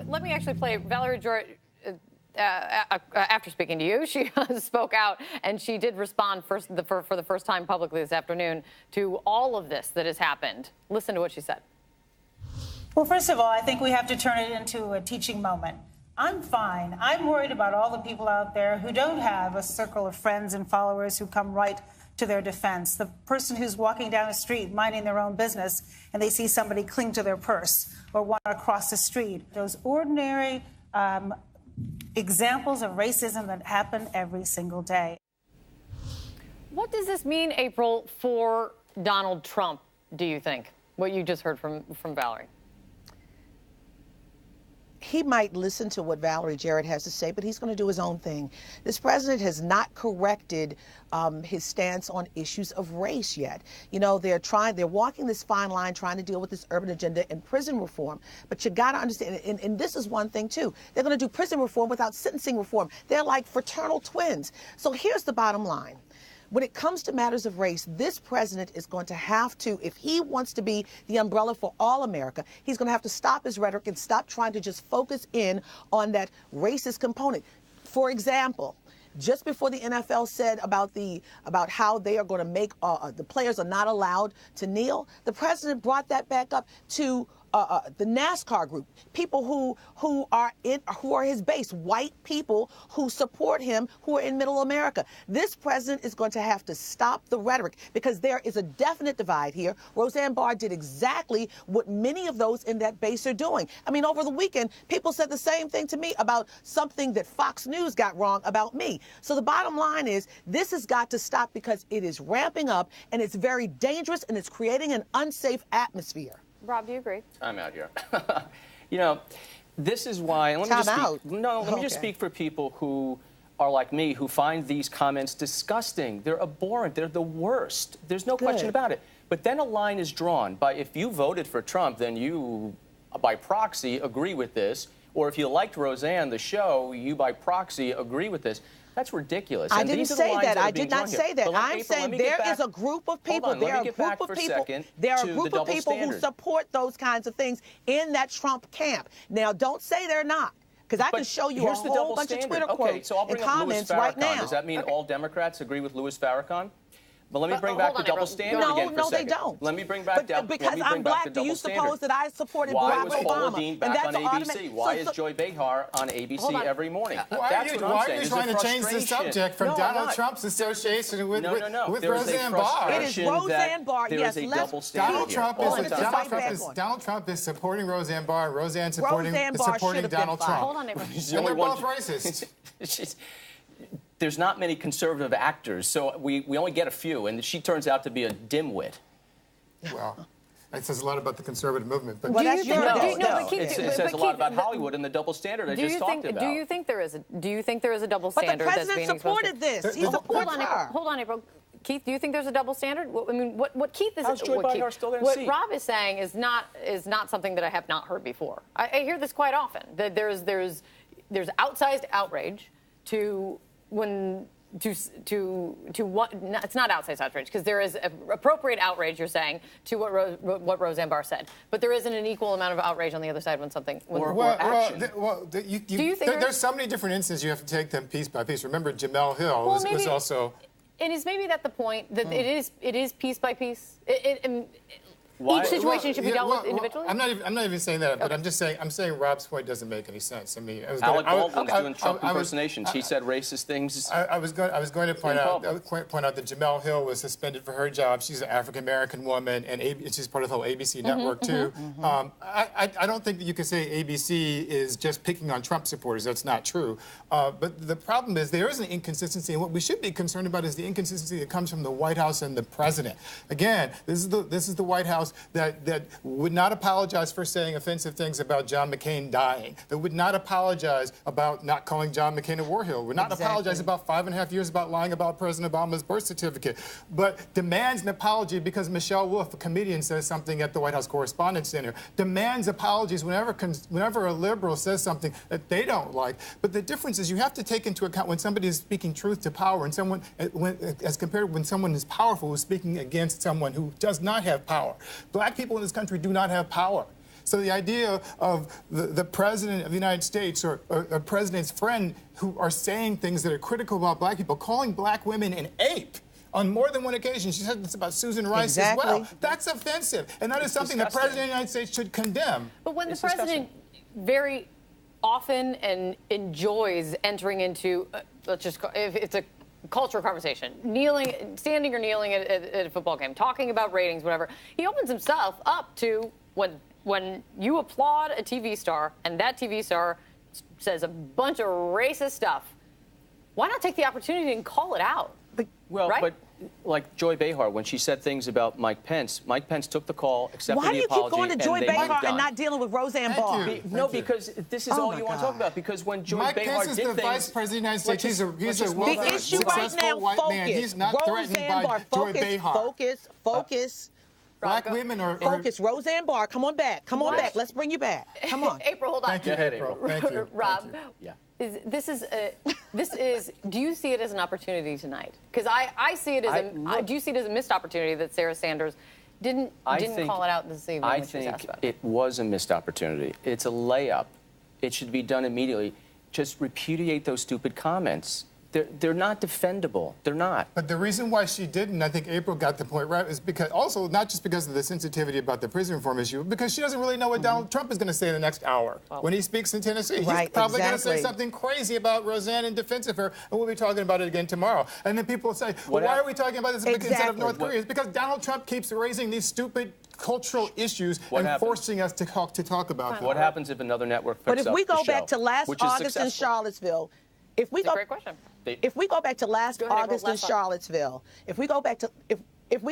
let me actually play Valerie Jarrett. After speaking to you, she spoke out, and she did respond for the first time publicly this afternoon to all of this that has happened. Listen to what she said. Well, first of all, I think we have to turn it into a teaching moment. I'm fine. I'm worried about all the people out there who don't have a circle of friends and followers who come right to their defense. The person who's walking down the street minding their own business and they see somebody cling to their purse or want to cross the street. Those ordinary examples of racism that happen every single day. What does this mean, April, for Donald Trump, do you think? What you just heard from Valerie? He might listen to what Valerie Jarrett has to say, but he's going to do his own thing. This president has not corrected his stance on issues of race yet. You know, they're walking this fine line trying to deal with this urban agenda and prison reform. But you got to understand, and this is one thing, too. They're going to do prison reform without sentencing reform. They're like fraternal twins. So here's the bottom line. When it comes to matters of race, this president is going to have to, if he wants to be the umbrella for all America, he's going to have to stop his rhetoric and stop trying to just focus in on that racist component. For example, just before the NFL said about how they are going to make the players are not allowed to kneel, the president brought that back up to the NASCAR group, people who are his base, white people who support him, who are in Middle America. This president is going to have to stop the rhetoric because there is a definite divide here. Roseanne Barr did exactly what many of those in that base are doing. I mean, over the weekend, people said the same thing to me about something that Fox News got wrong about me. So the bottom line is this has got to stop because it is ramping up and it's very dangerous and it's creating an unsafe atmosphere. Rob, do you agree? I'm out here. You know, this is why. Let me just speak for people who are like me, who find these comments disgusting. They're abhorrent. They're the worst. There's no question about it. But then a line is drawn by if you voted for Trump, then you, by proxy, agree with this. Or if you liked Roseanne, the show, you by proxy agree with this. That's ridiculous. I didn't say that. I did not say that. I'm saying there is a group of people. There are a group of people. There are a group of people who support those kinds of things in that Trump camp. Now, don't say they're not. Because I can show you a whole bunch of Twitter quotes and comments right now. Does that mean all Democrats agree with Louis Farrakhan? But let me bring back the double standard again for a second. No, they don't. Let me bring back because I'm black, do you suppose that I supported Barack Obama? Why was Paula Dean back on ABC? Why is Joy Behar on ABC every morning? Why are you trying to change the subject from Donald Trump's association with Roseanne Barr? It is Roseanne Barr. Yes, Donald Trump is supporting Roseanne Barr, and Roseanne supporting Donald Trump. Hold on, and they're both racist. There's not many conservative actors, so we only get a few, and she turns out to be a dimwit. Well, that says a lot about the conservative movement. But it says a lot about Hollywood and the double standard I just talked about. Do you think there is a double standard? But the president supported this. He supports her. Hold on, April. Keith, do you think there's a double standard? I mean, what Keith is what Rob is saying is not something that I have not heard before. I hear this quite often. That there's outsized outrage to what it's not outsized outrage because there is appropriate outrage, you're saying, to what Roseanne Barr said, but there isn't an equal amount of outrage on the other side when something action. Do you think there's so many different instances you have to take them piece by piece? Remember, Jamel Hill was also. And is maybe that the point that it is piece by piece? Each situation should be dealt with individually. I'm not even saying that, but I'm saying Rob's point doesn't make any sense. I mean, Alec Baldwin's doing Trump impersonations. He said racist things. I was going to point out that Jamel Hill was suspended for her job. She's an African American woman, and she's part of the whole ABC network too. I don't think that you can say ABC is just picking on Trump supporters. That's not true. But the problem is there is an inconsistency, and what we should be concerned about is the inconsistency that comes from the White House and the president. Again, this is the White House that would not apologize for saying offensive things about John McCain dying, that would not apologize about not calling John McCain a war hero, would not apologize about 5.5 years about lying about President Obama's birth certificate, but demands an apology because Michelle Wolf, a comedian, says something at the White House Correspondents' Center, demands apologies whenever a liberal says something that they don't like. But the difference is you have to take into account when somebody is speaking truth to power and as compared to when someone is powerful who is speaking against someone who does not have power. Black people in this country do not have power. So the idea of the president of the United States or a president's friend who are saying things that are critical about black people, calling black women an ape on more than one occasion. She said this about Susan Rice as well. That's offensive. And that is something the president of the United States should condemn. But when the president very often and enjoys entering into, let's just call, if it's a cultural conversation, standing or kneeling at a football game, talking about ratings, whatever, he opens himself up to when you applaud a TV star and that TV star says a bunch of racist stuff, why not take the opportunity and call it out? Well, right? But like Joy Behar, when she said things about Mike Pence took the call, accepted the apology. Why do you keep going to Joy Behar and not dealing with Roseanne Barr? No, because this is all you want to talk about. Because when Joy Behar did things... Mike Pence is the Vice President of the United States. He's a well-known, successful white man. He's not threatened by Joy Behar. Focus. Black women are... Focus. Roseanne Barr, come on back. Come on back. Let's bring you back. Come on. April, hold on. Thank you, April. Thank you. Rob, yeah. Do you see it as an opportunity tonight? Because I see it as do you see it as a missed opportunity that Sarah Sanders didn't call it out this evening? I think it was a missed opportunity. It's a layup. It should be done immediately. Just repudiate those stupid comments. They're not defendable. They're not. But the reason why she didn't, I think April got the point right, is because also not just because of the sensitivity about the prison reform issue, because she doesn't really know what Donald Trump is going to say in the next hour when he speaks in Tennessee. He's probably going to say something crazy about Roseanne in defense of her, and we'll be talking about it again tomorrow. And then people will say, well, why are we talking about this instead of North Korea? It's because Donald Trump keeps raising these stupid cultural issues forcing us to talk about them. What happens if another network picks up the show? But if we go back to last August in Charlottesville, if we go back to last August in Charlottesville, if we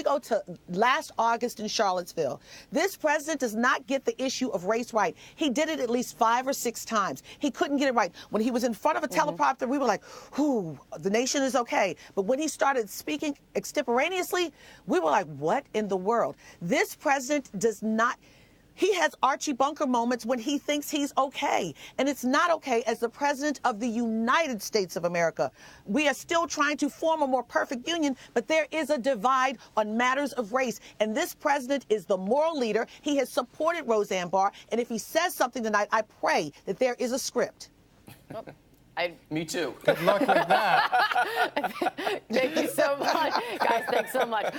go to last August in Charlottesville, this president does not get the issue of race right. He did it at least 5 or 6 times. He couldn't get it right. When he was in front of a teleprompter, we were like, whew, the nation is okay. But when he started speaking extemporaneously, we were like, what in the world? This president does not... He has Archie Bunker moments when he thinks he's okay. And it's not okay as the president of the United States of America. We are still trying to form a more perfect union, but there is a divide on matters of race. And this president is the moral leader. He has supported Roseanne Barr. And if he says something tonight, I pray that there is a script. Me too. Good luck with that. Thank you so much. Guys, thanks so much.